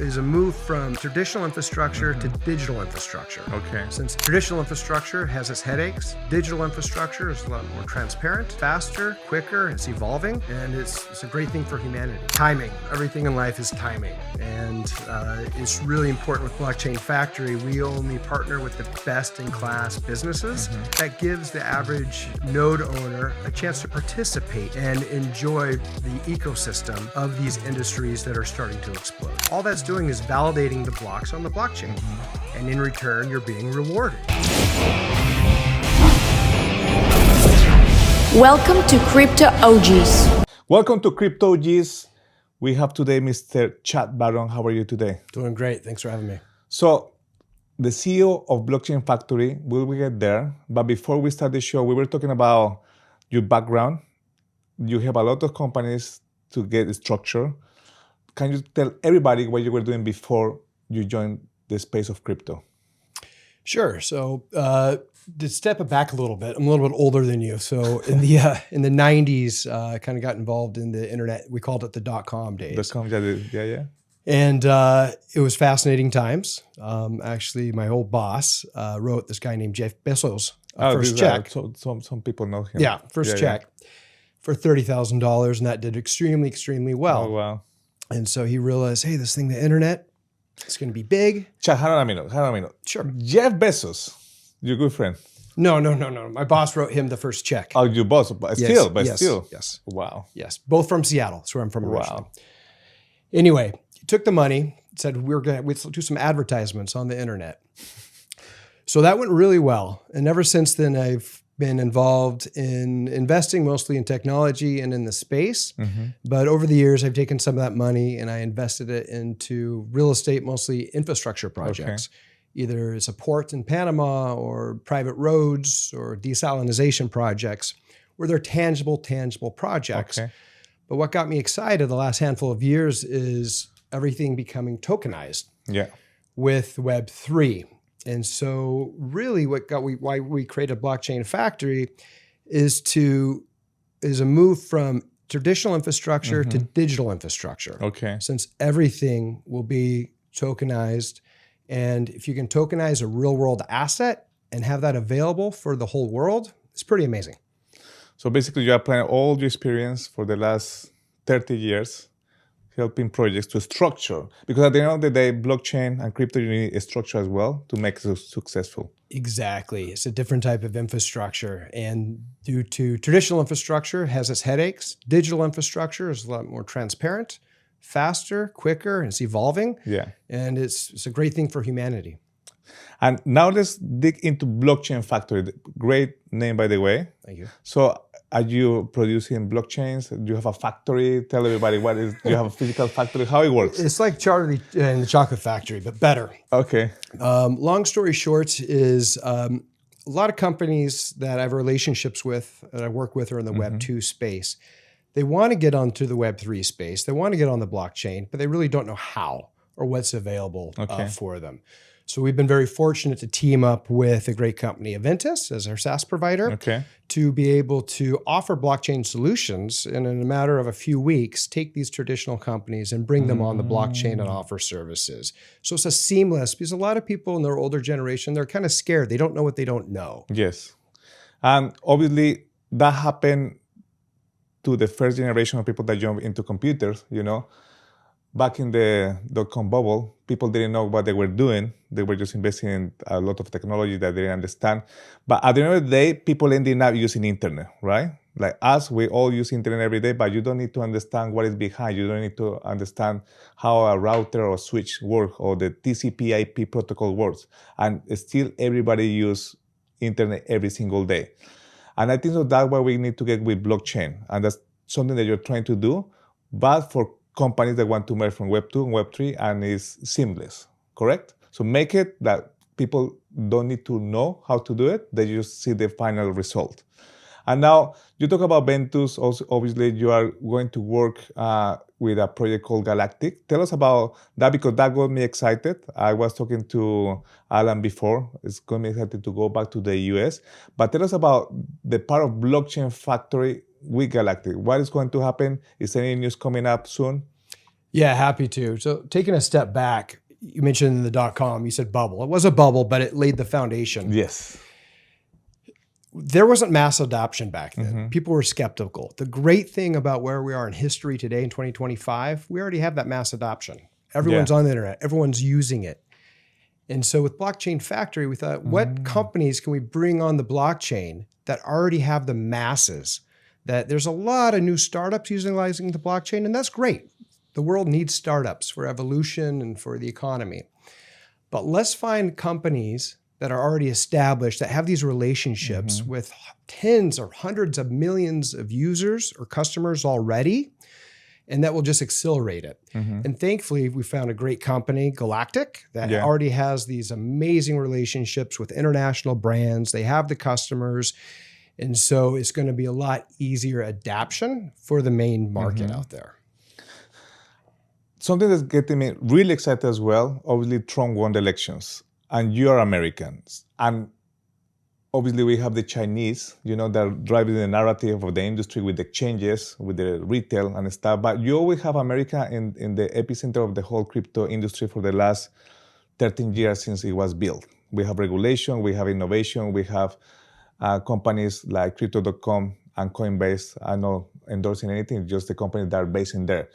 is a move from traditional infrastructure to digital infrastructure. Okay. Since traditional infrastructure has its headaches, digital infrastructure is a lot more transparent, faster, quicker, it's evolving, and it's a great thing for humanity. Timing. Everything in life is timing. And it's really important with Blockchain Factory. We only partner with the best-in-class businesses. That gives the average node owner a chance to participate and enjoy the ecosystem of these industries that are starting to explode. All that's doing is validating the blocks on the blockchain. And in return, you're being rewarded. Welcome to CryptoOGs. Welcome to CryptoOGs. We have today Mr. Chad Barron. How are you today? Doing great. Thanks for having me. So, the CEO of Blockchain Factory, will we get there? But before we start the show, we were talking about your background. You have a lot of companies to get structure. Can you tell everybody what you were doing before you joined the space of crypto? Sure. So to step it back a little bit, I'm a little bit older than you. So in the 90s, I kind of got involved in the internet. We called it the .com days. Yeah. And it was fascinating times. Actually, my old boss wrote this guy named Jeff Bezos first check. Some people know him. Yeah, first check for $30,000, and that did extremely well. Oh, wow. And so he realized, hey, this thing, the internet, it's going to be big. Chad, hold on a minute. Sure. Jeff Bezos, your good friend. No. My boss wrote him the first check. Oh, your boss, but Yes. still. Yes. Wow. Yes. Both from Seattle. That's where I'm from originally. Wow. Anyway, he took the money, said we'd do some advertisements on the internet. So that went really well. And ever since then, I've been involved in investing mostly in technology and in the space. But over the years, I've taken some of that money and I invested it into real estate, mostly infrastructure projects, either as a port in Panama or private roads or desalination projects where they're tangible projects. Okay. But what got me excited the last handful of years is everything becoming tokenized with Web3. And so really why we created Blockchain Factory is a move from traditional infrastructure to digital infrastructure. Okay. Since everything will be tokenized, and if you can tokenize a real world asset and have that available for the whole world, it's pretty amazing. So basically you are applying all your experience for the last 30 years helping projects to structure, because at the end of the day, blockchain and crypto, you need a structure as well to make it successful. Exactly. It's a different type of infrastructure. And due to traditional infrastructure has its headaches, digital infrastructure is a lot more transparent, faster, quicker, and it's evolving. Yeah. And it's a great thing for humanity. And now let's dig into Blockchain Factory. Great name, by the way. Thank you. So are you producing blockchains? Do you have a factory? Tell everybody do you have a physical factory? How it works? It's like Charlie and the Chocolate Factory, but better. Okay. Long story short is a lot of companies that I have relationships with, that I work with, are in the Web2 space. They want to get onto the Web3 space. They want to get on the blockchain, but they really don't know how or what's available for them. So we've been very fortunate to team up with a great company, Aventus, as our SaaS provider, to be able to offer blockchain solutions and in a matter of a few weeks, take these traditional companies and bring them on the blockchain and offer services. So it's a seamless, because a lot of people in their older generation, they're kind of scared. They don't know what they don't know. Yes. And obviously that happened to the first generation of people that jumped into computers, Back in the .com bubble, people didn't know what they were doing. They were just investing in a lot of technology that they didn't understand. But at the end of the day, people ended up using internet, right? Like us, we all use internet every day, but you don't need to understand what is behind. You don't need to understand how a router or switch works or the TCP/IP protocol works. And still everybody uses internet every single day. And I think that's why we need to get with blockchain. And that's something that you're trying to do, but for companies that want to merge from Web2 and Web3 and is seamless, correct? So make it that people don't need to know how to do it, they just see the final result. And now you talk about Aventus, also obviously you are going to work with a project called Galactic. Tell us about that, because that got me excited. I was talking to Alan before. It's got me excited to go back to the US. But tell us about the part of Blockchain Factory with Galactic. What is going to happen? Is any news coming up soon? Yeah, happy to. So taking a step back, you mentioned the .com, you said bubble. It was a bubble, but it laid the foundation. Yes. There wasn't mass adoption back then. People were skeptical. The great thing about where we are in history today in 2025, we already have that mass adoption. Everyone's on the internet. Everyone's using it. And so with Blockchain Factory, we thought, what companies can we bring on the blockchain that already have the masses? That there's a lot of new startups utilizing the blockchain, and that's great. The world needs startups for evolution and for the economy. But let's find companies that are already established, that have these relationships with tens or hundreds of millions of users or customers already, and that will just accelerate it. And thankfully, we found a great company, Galactic, that already has these amazing relationships with international brands. They have the customers. And so it's going to be a lot easier adaption for the main market out there. Something that's getting me really excited as well, obviously Trump won the elections and you are Americans. And obviously we have the Chinese, that are driving the narrative of the industry with the exchanges, with the retail and stuff. But you always have America in the epicenter of the whole crypto industry for the last 13 years since it was built. We have regulation, we have innovation, we have companies like Crypto.com and Coinbase. I'm not endorsing anything, just the companies that are based in there.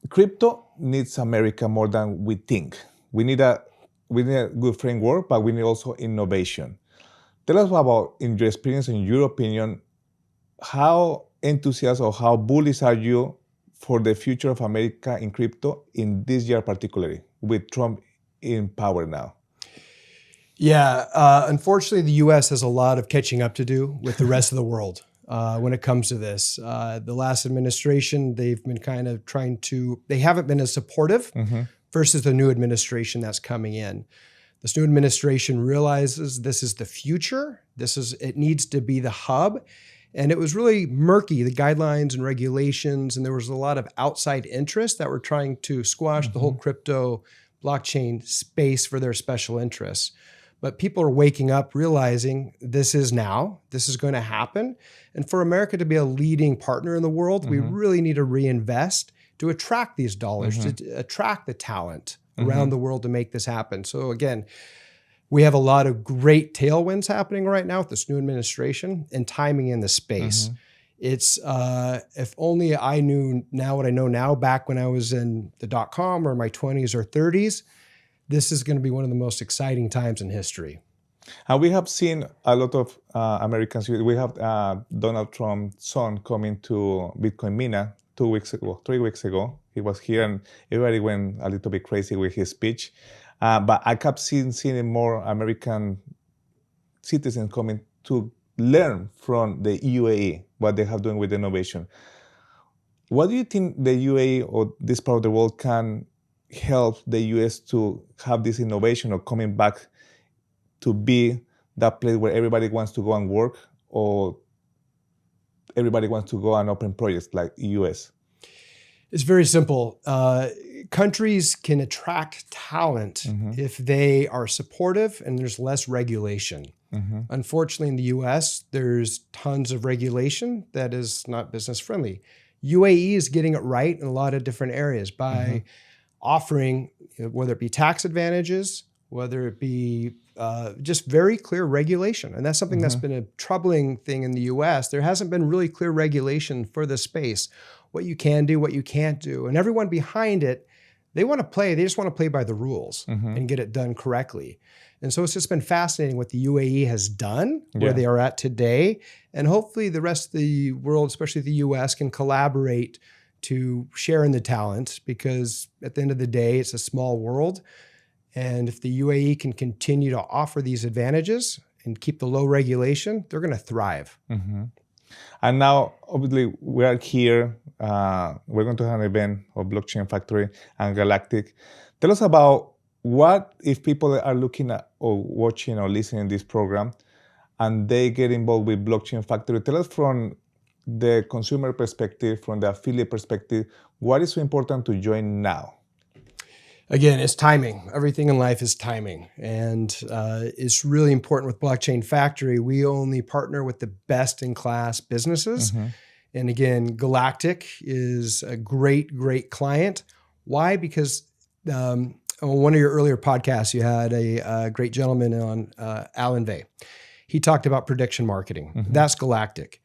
Crypto needs America more than we think. We need a good framework, but we need also innovation. Tell us about, in your experience, in your opinion, how enthusiastic or how bullish are you for the future of America in crypto in this year particularly, with Trump in power now? Yeah, unfortunately, the U.S. has a lot of catching up to do with the rest of the world when it comes to this. The last administration, they've been kind of they haven't been as supportive versus the new administration that's coming in. This new administration realizes this is the future. It needs to be the hub. And it was really murky, the guidelines and regulations, and there was a lot of outside interests that were trying to squash the whole crypto blockchain space for their special interests. But people are waking up, realizing this is going to happen. And for America to be a leading partner in the world, we really need to reinvest to attract these dollars, to attract the talent around the world to make this happen. So again, we have a lot of great tailwinds happening right now with this new administration and timing in the space. It's, if only I knew now what I know now back when I was in the .com or my 20s or 30s, this is going to be one of the most exciting times in history. And we have seen a lot of Americans. We have Donald Trump's son coming to Bitcoin Mina 3 weeks ago. He was here and everybody went a little bit crazy with his speech. But I kept seeing more American citizens coming to learn from the UAE, what they have doing with innovation. What do you think the UAE or this part of the world can help the US to have this innovation or coming back to be that place where everybody wants to go and work, or everybody wants to go and open projects like US? It's very simple. Countries can attract talent if they are supportive and there's less regulation. Unfortunately, in the US, there's tons of regulation that is not business friendly. UAE is getting it right in a lot of different areas by offering, whether it be tax advantages, whether it be just very clear regulation. And that's something that's been a troubling thing in the US. There hasn't been really clear regulation for the space, what you can do, what you can't do. And everyone behind it, they just want to play by the rules and get it done correctly. And so it's just been fascinating what the UAE has done, where they are at today. And hopefully the rest of the world, especially the US, can collaborate to share in the talent, because at the end of the day, it's a small world. And if the UAE can continue to offer these advantages and keep the low regulation, they're going to thrive. And now, obviously, we are here. We're going to have an event of Blockchain Factory and Galactic. Tell us about what if people are looking at or watching or listening to this program and they get involved with Blockchain Factory. Tell us from the consumer perspective, from the affiliate perspective, what is so important to join now? Again, it's timing. Everything in life is timing. And it's really important with Blockchain Factory. We only partner with the best in class businesses. And again, Galactic is a great, great client. Why? Because on one of your earlier podcasts, you had a great gentleman on, Alan Vay. He talked about prediction marketing. That's Galactic.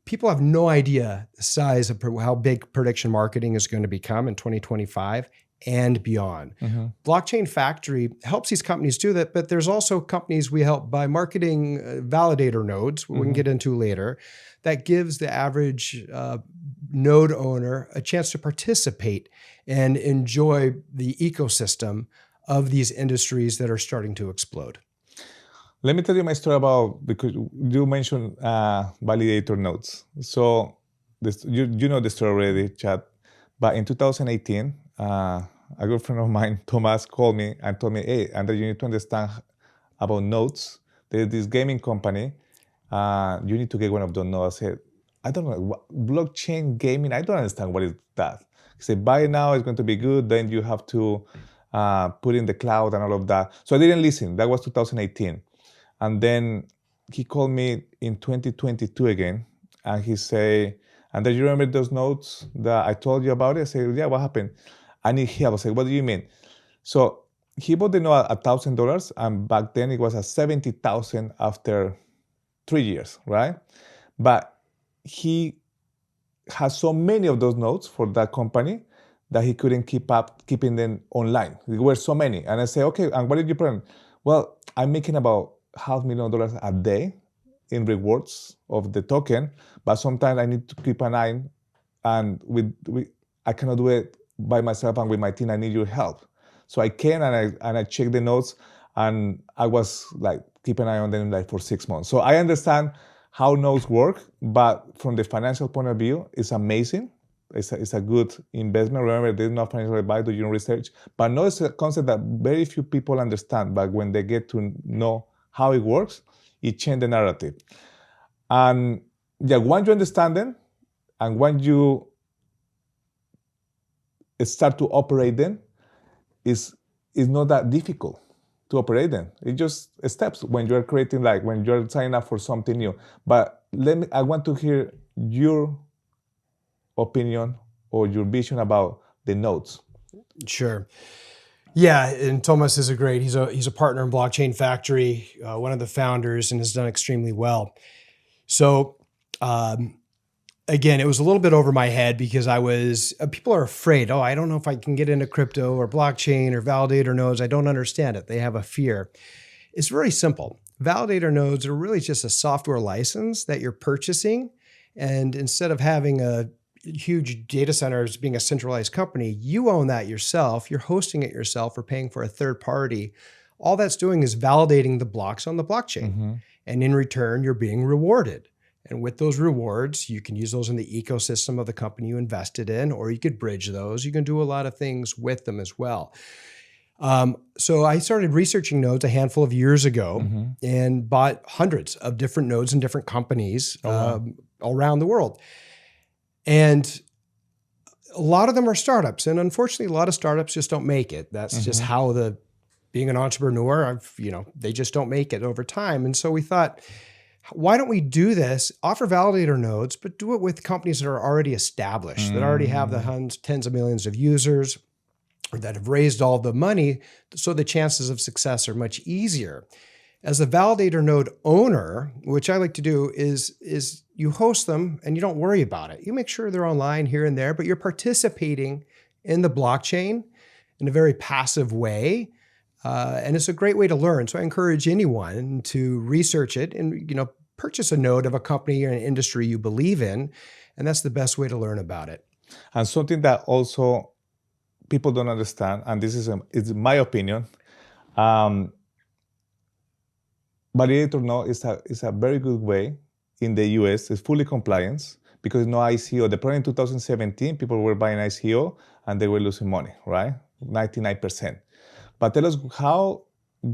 People have no idea the size of how big prediction marketing is going to become in 2025 and beyond. Blockchain Factory helps these companies do that, but there's also companies we help by marketing validator nodes, we can get into later, that gives the average node owner a chance to participate and enjoy the ecosystem of these industries that are starting to explode. Let me tell you my story about, because you mentioned validator nodes. So you know the story already, Chad. But in 2018, a good friend of mine, Thomas, called me and told me, hey, Andre, you need to understand about nodes. There's this gaming company. You need to get one of those nodes. I said, I don't know, blockchain gaming, I don't understand what is that. He said, buy it now, it's going to be good. Then you have to put in the cloud and all of that. So I didn't listen. That was 2018. And then he called me in 2022 again, and he said, and then you remember those notes that I told you about it? I said, yeah, what happened? I need help. I said, what do you mean? So he bought the note at $1,000, and back then it was at $70,000 after 3 years, right? But he has so many of those notes for that company that he couldn't keeping them online. There were so many. And I say, okay, and what did you put? Well, I'm making about $500,000 a day in rewards of the token, but sometimes I need to keep an eye, and I cannot do it by myself, and with my team I need your help. So I can, and I check the notes, and I was like keep an eye on them like for 6 months. So I understand how nodes work, but from the financial point of view, it's amazing. It's a good investment. Remember, there's no financial advice, do your own research, but no, it's a concept that very few people understand. But when they get to know how it works, it changes the narrative. And yeah, once you understand them, and when you start to operate them, it's not that difficult to operate them. It's just steps when you're creating, like when you're signing up for something new. But I want to hear your opinion or your vision about the nodes. Sure. Yeah, and Thomas is he's a partner in Blockchain Factory, one of the founders, and has done extremely well. So again, it was a little bit over my head because people are afraid. Oh, I don't know if I can get into crypto or blockchain or validator nodes. I don't understand it. They have a fear. It's very simple. Validator nodes are really just a software license that you're purchasing. And instead of having a huge data centers being a centralized company, you own that yourself, you're hosting it yourself or paying for a third party. All that's doing is validating the blocks on the blockchain. And in return, you're being rewarded. And with those rewards, you can use those in the ecosystem of the company you invested in, or you could bridge those. You can do a lot of things with them as well. So I started researching nodes a handful of years ago and bought hundreds of different nodes in different companies around the world. And a lot of them are startups. And unfortunately, a lot of startups just don't make it. That's just how being an entrepreneur, they just don't make it over time. And so we thought, why don't we do this, offer validator nodes, but do it with companies that are already established, that already have the tens of millions of users, or that have raised all the money, so the chances of success are much easier. As a validator node owner, which I like to do is you host them and you don't worry about it. You make sure they're online here and there, but you're participating in the blockchain in a very passive way. And it's a great way to learn. So I encourage anyone to research it and, purchase a node of a company or an industry you believe in. And that's the best way to learn about it. And something that also people don't understand, and this is my opinion, validator node is a very good way in the US. It's fully compliance because no ICO. The problem in 2017, people were buying ICO and they were losing money, right? 99%. But tell us how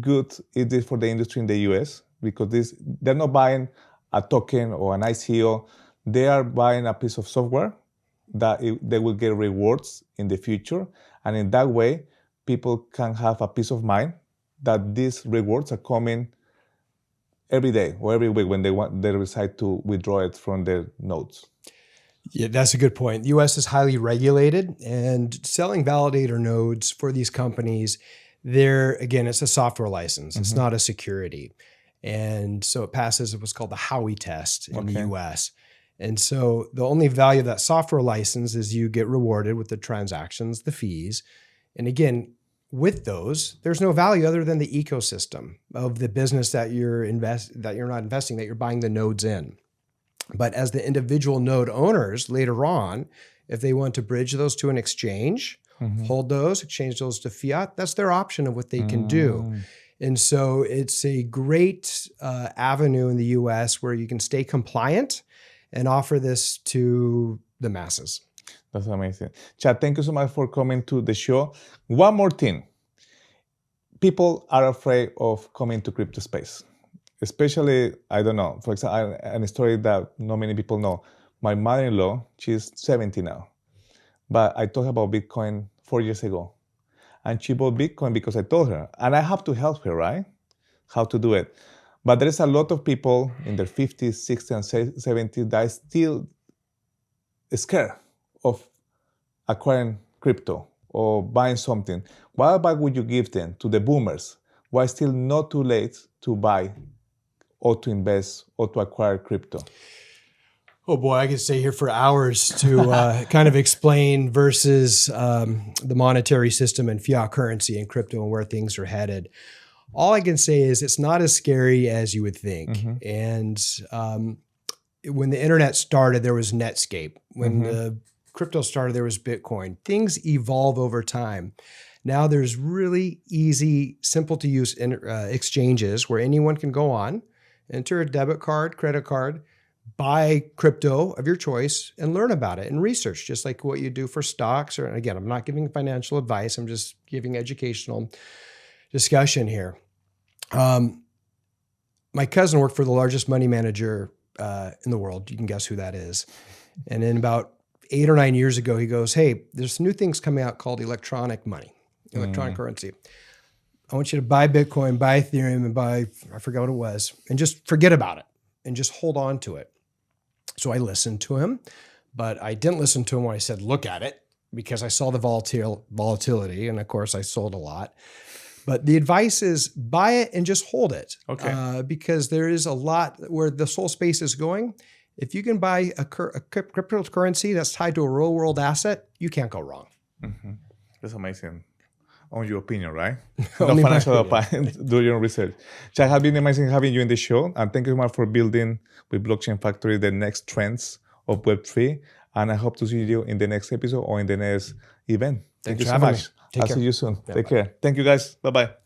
good it is for the industry in the US, because they're not buying a token or an ICO. They are buying a piece of software that they will get rewards in the future. And in that way, people can have a peace of mind that these rewards are coming every day or every week when they decide to withdraw it from their nodes. Yeah, that's a good point. The US is highly regulated, and selling validator nodes for these companies, again, it's a software license. It's not a security. And so it passes what's called the Howey test in the US. And so the only value of that software license is you get rewarded with the transactions, the fees. And again, with those, there's no value other than the ecosystem of the business that you're not investing, that you're buying the nodes in. But as the individual node owners later on, if they want to bridge those to an exchange, hold those, exchange those to fiat, that's their option of what they can do. And so it's a great avenue in the US where you can stay compliant and offer this to the masses. That's amazing. Chad, thank you so much for coming to the show. One more thing. People are afraid of coming to crypto space. Especially, I don't know, for example, a story that not many people know. My mother-in-law, she's 70 now, but I talked about Bitcoin 4 years ago. And she bought Bitcoin because I told her. And I have to help her, right? How to do it. But there's a lot of people in their 50s, 60s, and 70s that are still scared of acquiring crypto or buying something. What advice would you give them to the boomers? Why still not too late to buy or to invest or to acquire crypto? Oh boy, I could stay here for hours to kind of explain versus the monetary system and fiat currency and crypto and where things are headed. All I can say is it's not as scary as you would think. And when the internet started, there was Netscape. When the crypto started, there was Bitcoin. Things evolve over time. Now there's really easy, simple to use exchanges where anyone can go on, enter a debit card, credit card, buy crypto of your choice and learn about it and research, just like what you do for stocks. Or again, I'm not giving financial advice. I'm just giving educational discussion here. My cousin worked for the largest money manager in the world. You can guess who that is. And then about 8 or 9 years ago, he goes, hey, there's new things coming out called electronic money, electronic currency. I want you to buy Bitcoin, buy Ethereum, and buy, I forgot what it was, and just forget about it and just hold on to it. So I listened to him, but I didn't listen to him when I said, look at it, because I saw the volatility. And of course I sold a lot. But the advice is buy it and just hold it. Because there is a lot where this whole space is going. If you can buy a cryptocurrency that's tied to a real world asset, you can't go wrong. That's amazing. On your opinion, right? No financial advice. Do your research. Chad, has been amazing having you in the show. And thank you so much for building with Blockchain Factory the next trends of Web3. And I hope to see you in the next episode or in the next event. Thank you so much. I'll see you soon. Take care. Thank you, guys. Bye-bye.